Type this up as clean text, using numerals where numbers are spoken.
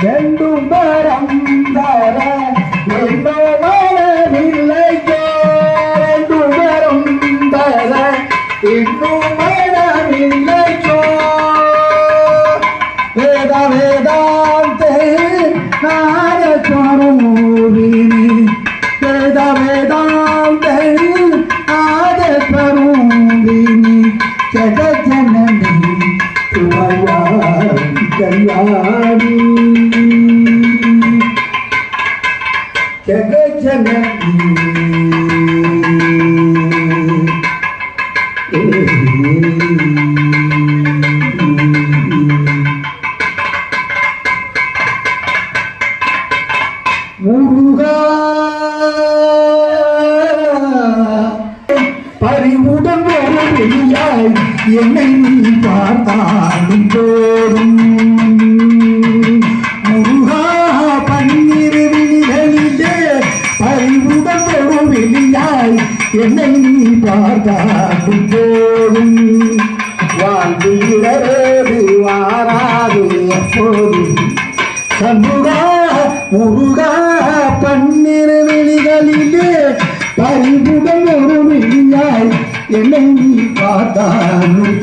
ரெண்டும் வரம் தர என்னோ மனமில்லையோ ரெண்டும் வரம் தர இன்னும் மனமில்லையோ வேத வேதாந்தே நாதஸ்வரூபிணி வேத வேதாந்தே நாதஸ்வரூபிணி ஜகஜனனி சுமயாமி கல்யாணி ஜகஜனனி முருகா பறிவுடன் ஒரு வெளியாய் என்னை நீ பார்த்தாலும் போதும் முருகா பன்னிரு விழிகளிலே பறிவுடன் ஒரு வெளியாய் என்னை நீ பார்த்தாலும் போதும் வாழ்ந்து இடவேது வாராது எப்போதும் சண்முகா முருகா பன்னிரு வெளிகளிலே பறிவுடன் ஒரு வெளியாய் என்னை நீ பார்த்தாலும்